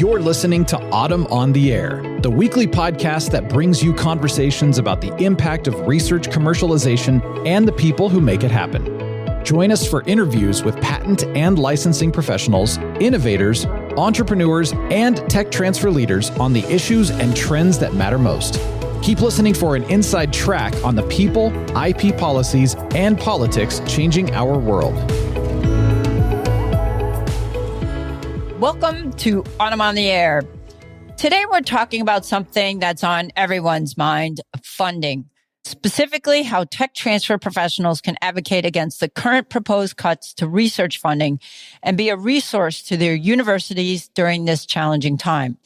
You're listening to Autumn on the Air, the weekly podcast that brings you conversations about the impact of research commercialization and the people who make it happen. Join us for interviews with patent and licensing professionals, innovators, entrepreneurs, and tech transfer leaders on the issues and trends that matter most. Keep listening for an inside track on the people, IP policies, and politics changing our world. Welcome to Autumn on the Air. Today we're talking about something that's on everyone's mind, funding. Specifically, how tech transfer professionals can advocate against the current proposed cuts to research funding and be a resource to their universities during this challenging time.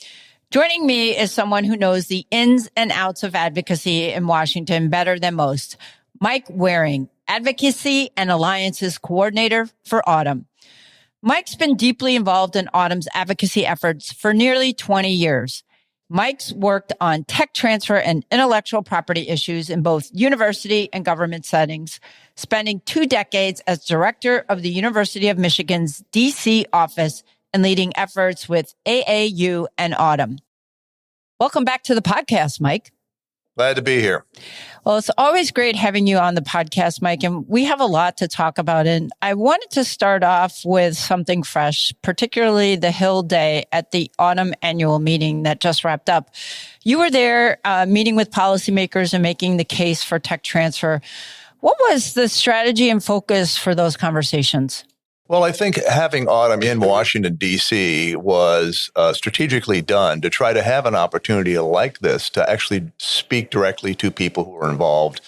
Joining me is someone who knows the ins and outs of advocacy in Washington better than most, Mike Waring, Advocacy and Alliances Coordinator for Autumn. Mike's been deeply involved in Autumn's advocacy efforts for nearly 20 years. Mike's worked on tech transfer and intellectual property issues in both university and government settings, spending 2 decades as director of the University of Michigan's DC office and leading efforts with AAU and Autumn. Welcome back to the podcast, Mike. Glad to be here. Well, it's always great having you on the podcast, Mike, and we have a lot to talk about. And I wanted to start off with something fresh, particularly the Hill Day at the Autumn annual meeting that just wrapped up. You were there meeting with policymakers and making the case for tech transfer. What was the strategy and focus for those conversations? Well, I think having Autumn in Washington, D.C. was strategically done to try to have an opportunity like this to actually speak directly to people who are involved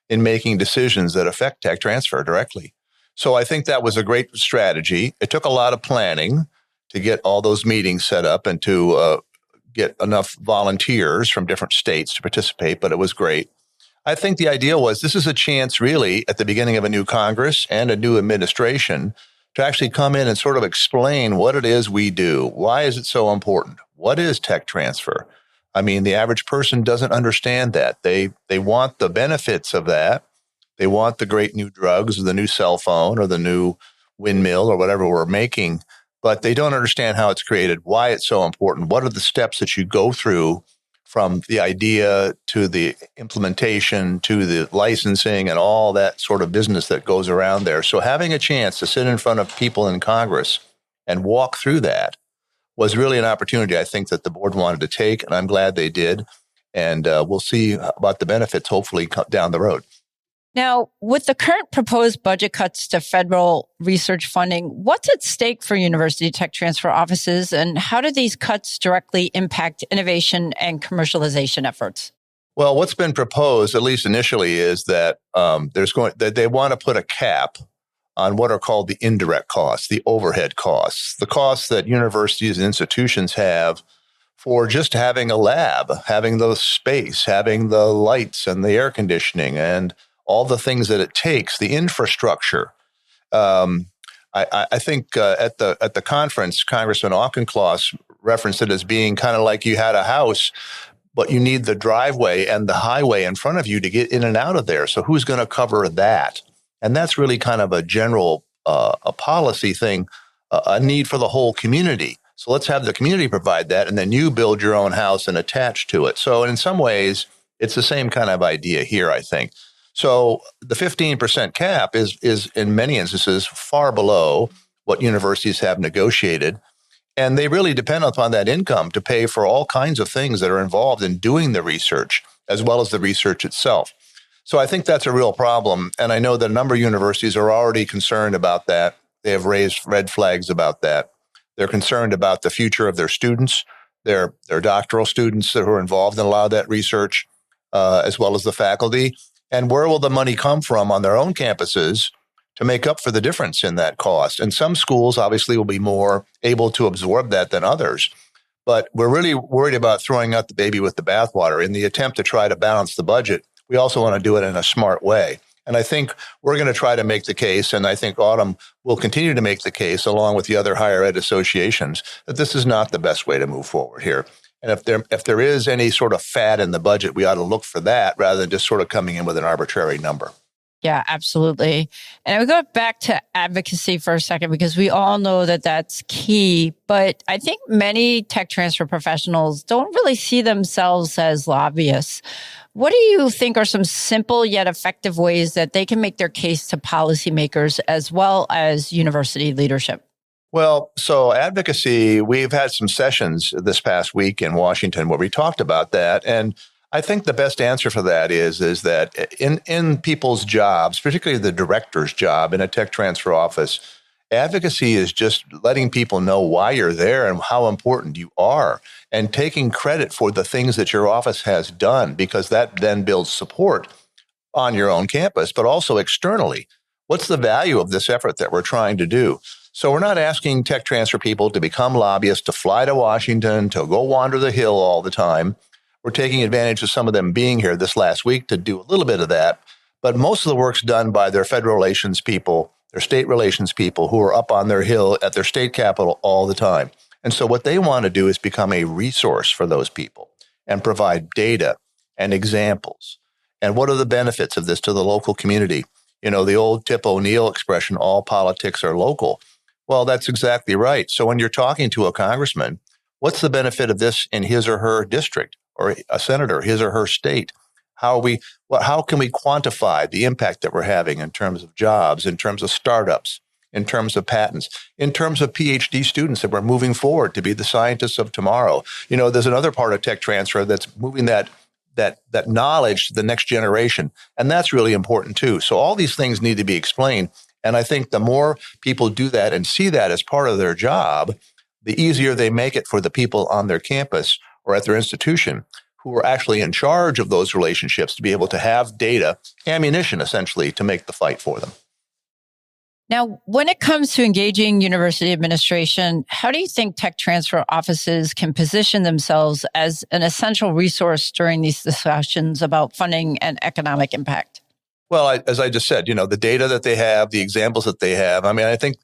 in making decisions that affect tech transfer directly. So I think that was a great strategy. It took a lot of planning to get all those meetings set up and to get enough volunteers from different states to participate, but it was great. I think the idea was this is a chance really at the beginning of a new Congress and a new administration to actually come in and sort of explain what it is we do. Why is it so important? What is tech transfer? I mean, the average person doesn't understand that. They want the benefits of that. They want the great new drugs or the new cell phone or the new windmill or whatever we're making, but they don't understand how it's created, why it's so important. What are the steps that you go through from the idea to the implementation to the licensing and all that sort of business that goes around there. So having a chance to sit in front of people in Congress and walk through that was really an opportunity I think that the board wanted to take, and I'm glad they did. And we'll see about the benefits hopefully down the road. Now, with the current proposed budget cuts to federal research funding, what's at stake for university tech transfer offices, and how do these cuts directly impact innovation and commercialization efforts? Well, what's been proposed, at least initially, is that they want to put a cap on what are called the indirect costs, the overhead costs, the costs that universities and institutions have for just having a lab, having the space, having the lights and the air conditioning and all the things that it takes, the infrastructure. I think at the conference, Congressman Auchincloss referenced it as being kind of like you had a house, but you need the driveway and the highway in front of you to get in and out of there. So who's going to cover that? And that's really kind of a general a policy thing, a need for the whole community. So let's have the community provide that, and then you build your own house and attach to it. So in some ways, it's the same kind of idea here, I think. So the 15% cap is in many instances far below what universities have negotiated. And they really depend upon that income to pay for all kinds of things that are involved in doing the research, as well as the research itself. So I think that's a real problem. And I know that a number of universities are already concerned about that. They have raised red flags about that. They're concerned about the future of their students, their doctoral students who are involved in a lot of that research, as well as the faculty. And where will the money come from on their own campuses to make up for the difference in that cost? And some schools obviously will be more able to absorb that than others. But we're really worried about throwing out the baby with the bathwater. In the attempt to try to balance the budget, we also want to do it in a smart way. And I think we're going to try to make the case, and I think Autumn will continue to make the case, along with the other higher ed associations, that this is not the best way to move forward here. And if there is any sort of fat in the budget, we ought to look for that rather than just sort of coming in with an arbitrary number. Yeah, absolutely. And I would go back to advocacy for a second because we all know that that's key. But I think many tech transfer professionals don't really see themselves as lobbyists. What do you think are some simple yet effective ways that they can make their case to policymakers as well as university leadership? Well, so advocacy, we've had some sessions this past week in Washington where we talked about that. And I think the best answer for that is that in people's jobs, particularly the director's job in a tech transfer office, advocacy is just letting people know why you're there and how important you are and taking credit for the things that your office has done, because that then builds support on your own campus, but also externally. What's the value of this effort that we're trying to do? So we're not asking tech transfer people to become lobbyists, to fly to Washington, to go wander the Hill all the time. We're taking advantage of some of them being here this last week to do a little bit of that. But most of the work's done by their federal relations people, their state relations people who are up on their Hill at their state capitol all the time. And so what they want to do is become a resource for those people and provide data and examples. And what are the benefits of this to the local community? You know, the old Tip O'Neill expression, all politics are local. Well, that's exactly right. So when you're talking to a congressman, what's the benefit of this in his or her district, or a senator, his or her state? How can we quantify the impact that we're having in terms of jobs, in terms of startups, in terms of patents, in terms of PhD students that we're moving forward to be the scientists of tomorrow? You know, there's another part of tech transfer that's moving that knowledge to the next generation. And that's really important too. So all these things need to be explained. And I think the more people do that and see that as part of their job, the easier they make it for the people on their campus or at their institution who are actually in charge of those relationships to be able to have data, ammunition essentially, to make the fight for them. Now, when it comes to engaging university administration, how do you think tech transfer offices can position themselves as an essential resource during these discussions about funding and economic impact? Well, as I just said, you know, the data that they have, the examples that they have. I mean, I think,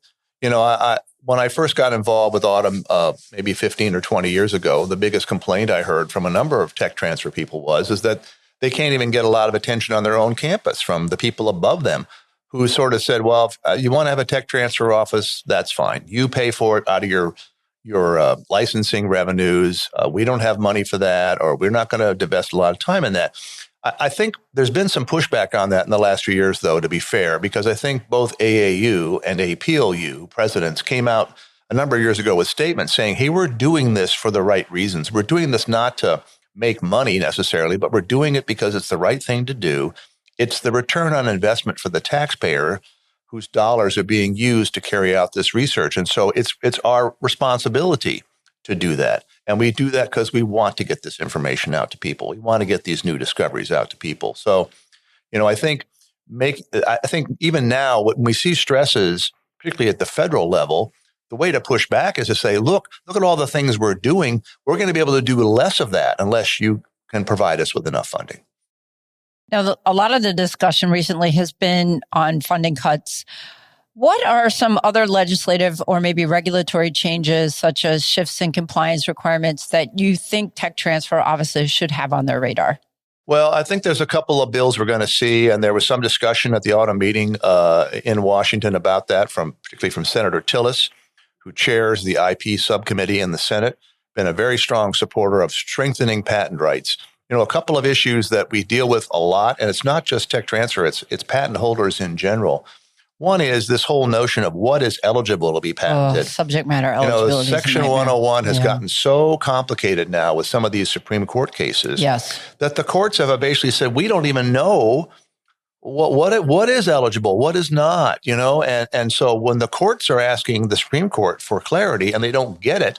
you know, when I first got involved with AUTM, maybe 15 or 20 years ago, the biggest complaint I heard from a number of tech transfer people is that they can't even get a lot of attention on their own campus from the people above them, who sort of said, well, if you want to have a tech transfer office, that's fine. You pay for it out of your licensing revenues. We don't have money for that, or we're not going to invest a lot of time in that. I think there's been some pushback on that in the last few years, though, to be fair, because I think both AAU and APLU presidents came out a number of years ago with statements saying, hey, we're doing this for the right reasons. We're doing this not to make money necessarily, but we're doing it because it's the right thing to do. It's the return on investment for the taxpayer whose dollars are being used to carry out this research. And so it's our responsibility to do that. And we do that because we want to get this information out to people. We want to get these new discoveries out to people. So, you know, I think even now when we see stresses, particularly at the federal level, the way to push back is to say, look at all the things we're doing. We're going to be able to do less of that unless you can provide us with enough funding. Now, a lot of the discussion recently has been on funding cuts. What are some other legislative or maybe regulatory changes, such as shifts in compliance requirements, that you think tech transfer offices should have on their radar? Well, I think there's a couple of bills we're going to see, and there was some discussion at the autumn meeting in Washington about that, particularly from Senator Tillis, who chairs the IP subcommittee in the Senate, been a very strong supporter of strengthening patent rights. You know, a couple of issues that we deal with a lot, and it's not just tech transfer, it's patent holders in general. One is this whole notion of what is eligible to be patented. Subject matter eligibility. You know, Section 101 has gotten so complicated now with some of these Supreme Court cases that the courts have basically said, we don't even know what is eligible, what is not, you know. And so when the courts are asking the Supreme Court for clarity and they don't get it,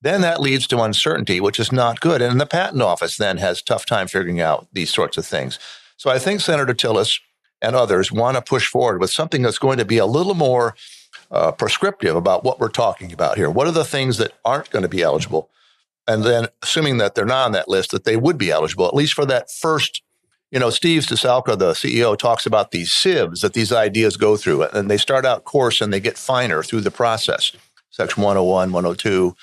then that leads to uncertainty, which is not good. And the patent office then has a tough time figuring out these sorts of things. So I think Senator Tillis and others want to push forward with something that's going to be a little more prescriptive about what we're talking about here. What are the things that aren't going to be eligible? And then assuming that they're not on that list, that they would be eligible, at least for that first, you know, Steve Stisalka, the CEO, talks about these sieves that these ideas go through. And they start out coarse and they get finer through the process. Section 101, 102,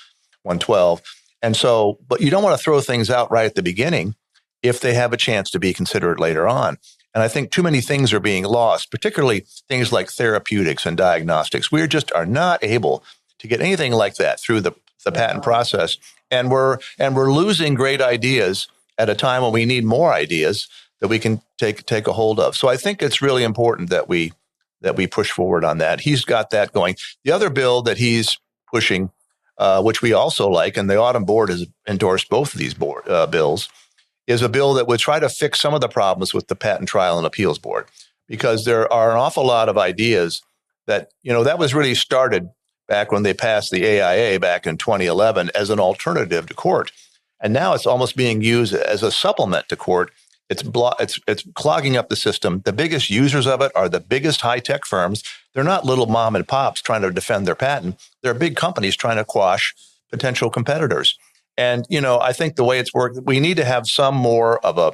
112. And so, but you don't want to throw things out right at the beginning if they have a chance to be considered later on. And I think too many things are being lost, particularly things like therapeutics and diagnostics. We just are not able to get anything like that through the patent process. And we're losing great ideas at a time when we need more ideas that we can take a hold of. So I think it's really important that we push forward on that. He's got that going. The other bill that he's pushing, which we also like, and the Autumn Board has endorsed both of these bills, is a bill that would try to fix some of the problems with the Patent Trial and Appeals Board, because there are an awful lot of ideas that was really started back when they passed the AIA back in 2011 as an alternative to court. And now it's almost being used as a supplement to court. It's clogging up the system. The biggest users of it are the biggest high-tech firms. They're not little mom and pops trying to defend their patent. They're big companies trying to quash potential competitors. And, I think the way it's worked, we need to have some more of a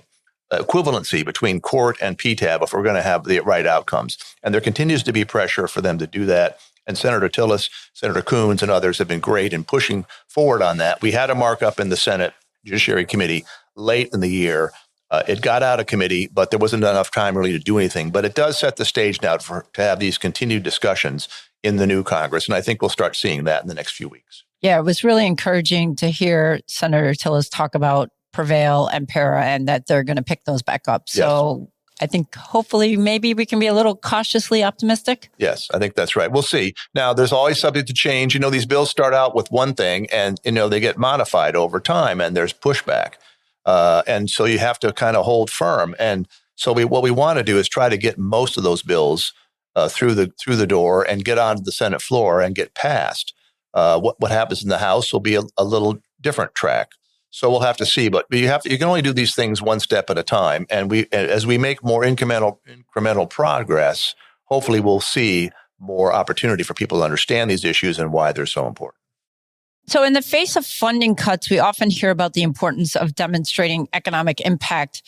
equivalency between court and PTAB if we're going to have the right outcomes. And there continues to be pressure for them to do that. And Senator Tillis, Senator Coons, and others have been great in pushing forward on that. We had a markup in the Senate Judiciary Committee late in the year. It got out of committee, but there wasn't enough time really to do anything. But it does set the stage now to have these continued discussions in the new Congress. And I think we'll start seeing that in the next few weeks. Yeah, it was really encouraging to hear Senator Tillis talk about Prevail and Para and that they're going to pick those back up. So yes. I think hopefully maybe we can be a little cautiously optimistic. Yes, I think that's right. We'll see. Now, there's always subject to change. These bills start out with one thing and, they get modified over time and there's pushback. And so you have to kind of hold firm. And so what we want to do is try to get most of those bills through the door and get onto the Senate floor and get passed. What happens in the House will be a little different track. So we'll have to see. But you can only do these things one step at a time. And as we make more incremental progress, hopefully we'll see more opportunity for people to understand these issues and why they're so important. So in the face of funding cuts, we often hear about the importance of demonstrating economic impact.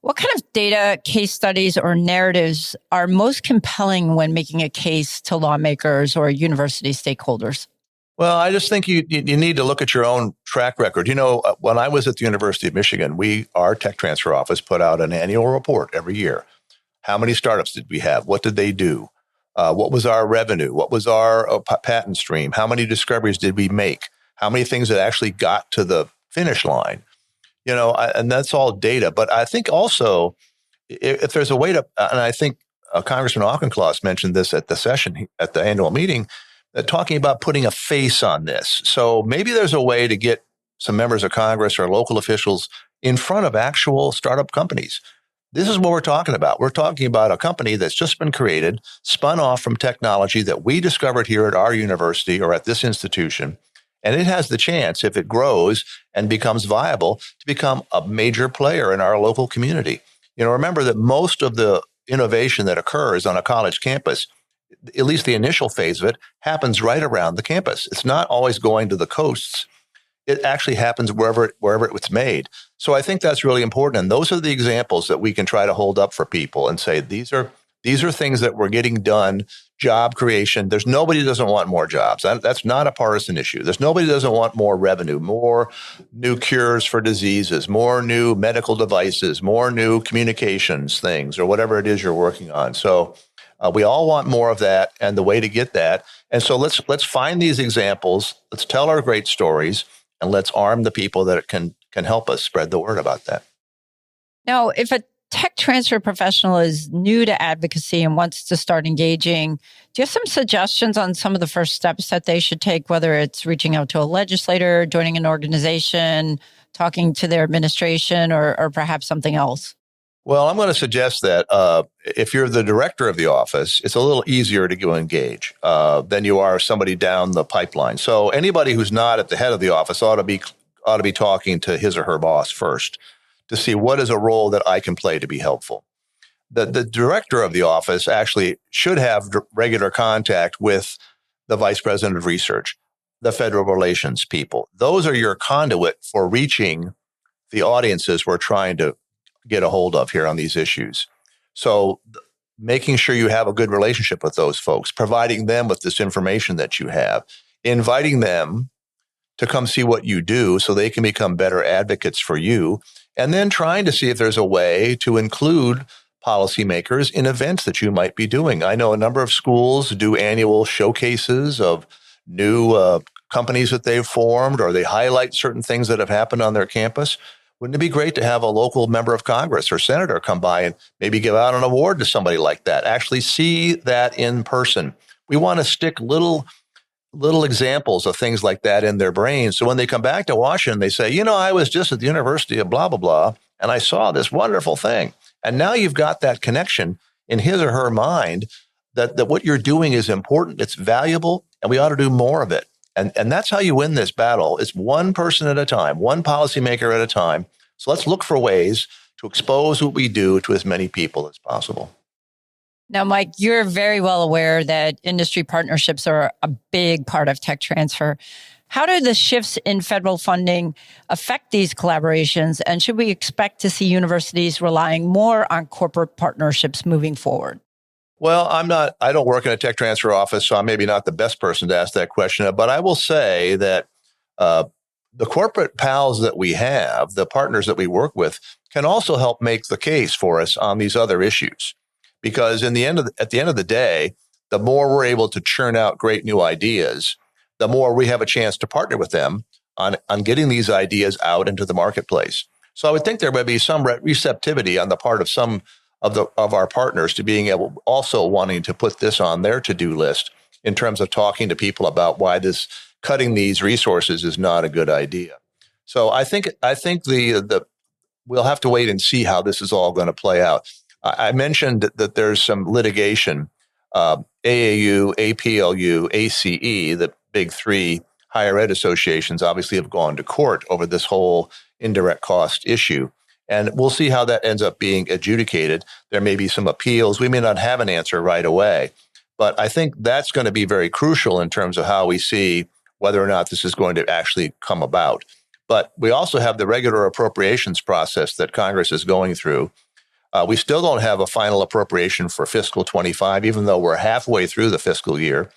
What kind of data, case studies, or narratives are most compelling when making a case to lawmakers or university stakeholders? Well, I just think you need to look at your own track record. When I was at the University of Michigan, our tech transfer office put out an annual report every year. How many startups did we have? What did they do? What was our revenue? What was our patent stream? How many discoveries did we make? How many things that actually got to the finish line? And that's all data. But I think also, if there's a way to, and I think Congressman Auchincloss mentioned this at the annual meeting, talking about putting a face on this. So maybe there's a way to get some members of Congress or local officials in front of actual startup companies. This is what we're talking about. We're talking about a company that's just been created, spun off from technology that we discovered here at our university or at this institution. And it has the chance, if it grows and becomes viable, to become a major player in our local community. Remember that most of the innovation that occurs on a college campus, at least the initial phase of it, happens right around the campus. It's not always going to the coasts. It actually happens wherever it's made. So I think that's really important. And those are the examples that we can try to hold up for people and say, these are things that we're getting done, job creation. There's nobody who doesn't want more jobs. That's not a partisan issue. There's nobody who doesn't want more revenue, more new cures for diseases, more new medical devices, more new communications things, or whatever it is you're working on. So we all want more of that, and the way to get that. And so let's find these examples. Let's tell our great stories, and let's arm the people that can help us spread the word about that. Now, if a tech transfer professional is new to advocacy and wants to start engaging, do you have some suggestions on some of the first steps that they should take, whether it's reaching out to a legislator, joining an organization, talking to their administration, or perhaps something else? Well, I'm going to suggest that if you're the director of the office, it's a little easier to go engage than you are somebody down the pipeline. So anybody who's not at the head of the office ought to be talking to his or her boss first to see what is a role that I can play to be helpful. The director of the office actually should have regular contact with the vice president of research, the federal relations people. Those are your conduit for reaching the audiences we're trying to get a hold of here on these issues. So making sure you have a good relationship with those folks, providing them with this information that you have, inviting them to come see what you do so they can become better advocates for you, and then trying to see if there's a way to include policymakers in events that you might be doing. I know a number of schools do annual showcases of new companies that they've formed, or they highlight certain things that have happened on their campus. Wouldn't it be great to have a local member of Congress or senator come by and maybe give out an award to somebody like that? Actually see that in person. We want to stick little examples of things like that in their brains. So when they come back to Washington, they say, I was just at the University of blah, blah, blah, and I saw this wonderful thing. And now you've got that connection in his or her mind that what you're doing is important, it's valuable, and we ought to do more of it. And that's how you win this battle. It's one person at a time, one policymaker at a time. So let's look for ways to expose what we do to as many people as possible. Now, Mike, you're very well aware that industry partnerships are a big part of tech transfer. How do the shifts in federal funding affect these collaborations? And should we expect to see universities relying more on corporate partnerships moving forward? Well, I don't work in a tech transfer office, so I'm maybe not the best person to ask that question. But I will say that the corporate pals that we have, the partners that we work with, can also help make the case for us on these other issues. Because at the end of the day, the more we're able to churn out great new ideas, the more we have a chance to partner with them on getting these ideas out into the marketplace. So I would think there would be some receptivity on the part of some of our partners to being able, also wanting to put this on their to-do list in terms of talking to people about why this cutting these resources is not a good idea. So I think we'll have to wait and see how this is all going to play out. I mentioned that there's some litigation, AAU, APLU, ACE, the big three higher ed associations obviously have gone to court over this whole indirect cost issue. And we'll see how that ends up being adjudicated. There may be some appeals. We may not have an answer right away. But I think that's going to be very crucial in terms of how we see whether or not this is going to actually come about. But we also have the regular appropriations process that Congress is going through. We still don't have a final appropriation for fiscal 25, even though we're halfway through the fiscal year.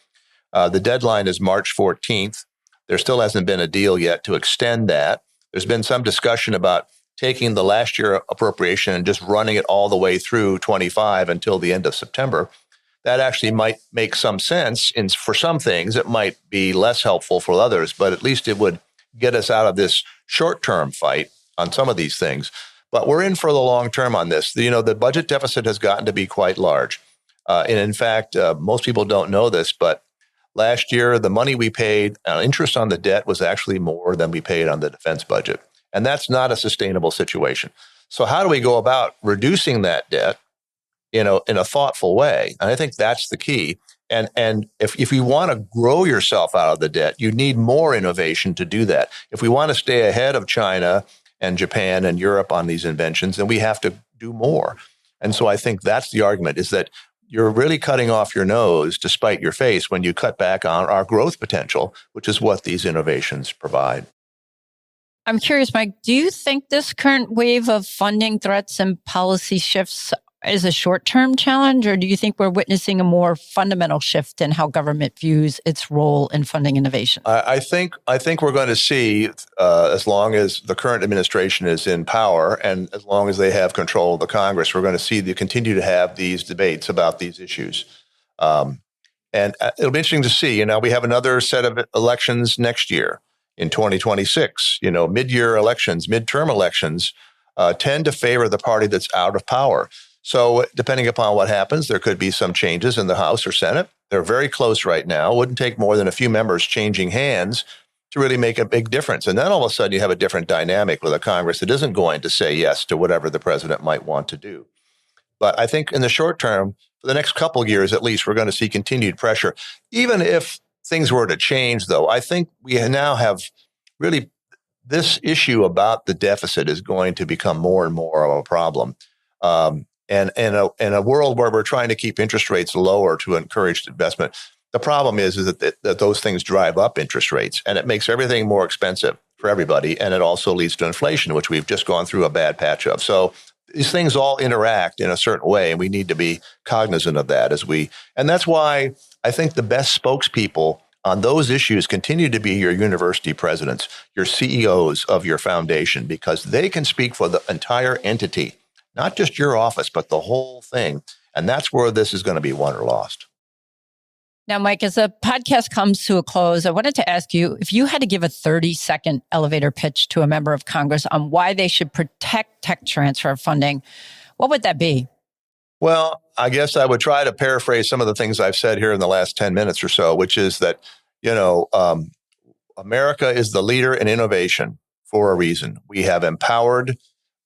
The deadline is March 14th. There still hasn't been a deal yet to extend that. There's been some discussion about taking the last year appropriation and just running it all the way through 25 until the end of September. That actually might make some sense for some things. It might be less helpful for others, but at least it would get us out of this short-term fight on some of these things. But we're in for the long term on this. The budget deficit has gotten to be quite large. And in fact, most people don't know this, but last year, the money we paid interest on the debt was actually more than we paid on the defense budget. And that's not a sustainable situation. So how do we go about reducing that debt, in a thoughtful way? And I think that's the key. And if you want to grow yourself out of the debt, you need more innovation to do that. If we want to stay ahead of China and Japan and Europe on these inventions, then we have to do more. And so I think that's the argument, is that you're really cutting off your nose to spite your face when you cut back on our growth potential, which is what these innovations provide. I'm curious, Mike, do you think this current wave of funding threats and policy shifts is a short-term challenge, or do you think we're witnessing a more fundamental shift in how government views its role in funding innovation? I think we're going to see, as long as the current administration is in power and as long as they have control of the Congress, we're going to see they continue to have these debates about these issues. And it'll be interesting to see. We have another set of elections next year in 2026. Mid-year elections, midterm elections tend to favor the party that's out of power. So depending upon what happens, there could be some changes in the House or Senate. They're very close right now. It wouldn't take more than a few members changing hands to really make a big difference. And then all of a sudden you have a different dynamic with a Congress that isn't going to say yes to whatever the president might want to do. But I think in the short term, for the next couple of years at least, we're going to see continued pressure. Even if things were to change, though, I think we now have really this issue about the deficit is going to become more and more of a problem. And in a world where we're trying to keep interest rates lower to encourage investment, the problem is that those things drive up interest rates, and it makes everything more expensive for everybody. And it also leads to inflation, which we've just gone through a bad patch of. So these things all interact in a certain way, and we need to be cognizant of that and that's why I think the best spokespeople on those issues continue to be your university presidents, your CEOs of your foundation, because they can speak for the entire entity. not just your office, but the whole thing. And that's where this is going to be won or lost. Now, Mike, as the podcast comes to a close, I wanted to ask you if you had to give a 30-second elevator pitch to a member of Congress on why they should protect tech transfer funding, what would that be? Well, I guess I would try to paraphrase some of the things I've said here in the last 10 minutes or so, which is that, America is the leader in innovation for a reason. We have empowered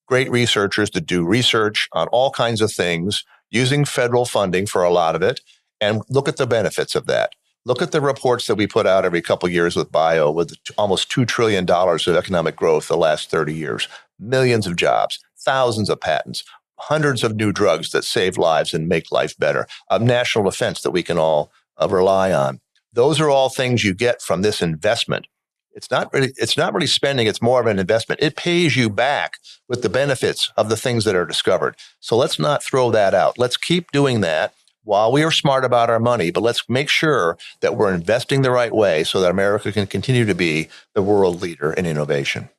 great researchers to do research on all kinds of things using federal funding for a lot of it. And look at the benefits of that. Look at the reports that we put out every couple of years with bio, with almost $2 trillion of economic growth the last 30 years, millions of jobs, thousands of patents, hundreds of new drugs that save lives and make life better, a national defense that we can all rely on. Those are all things you get from this investment. It's not really spending. It's more of an investment. It pays you back with the benefits of the things that are discovered. So let's not throw that out. Let's keep doing that while we are smart about our money, but let's make sure that we're investing the right way so that America can continue to be the world leader in innovation.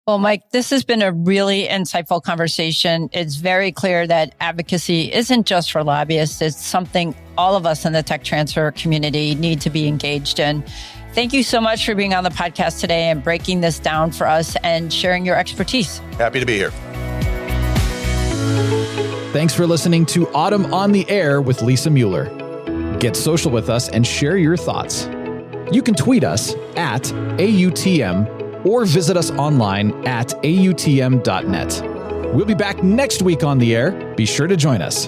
Well, Mike, this has been a really insightful conversation. It's very clear that advocacy isn't just for lobbyists. It's something all of us in the tech transfer community need to be engaged in. Thank you so much for being on the podcast today and breaking this down for us and sharing your expertise. Happy to be here. Thanks for listening to Autumn on the Air with Lisa Mueller. Get social with us and share your thoughts. You can tweet us at AUTM or visit us online at AUTM.net. We'll be back next week on the air. Be sure to join us.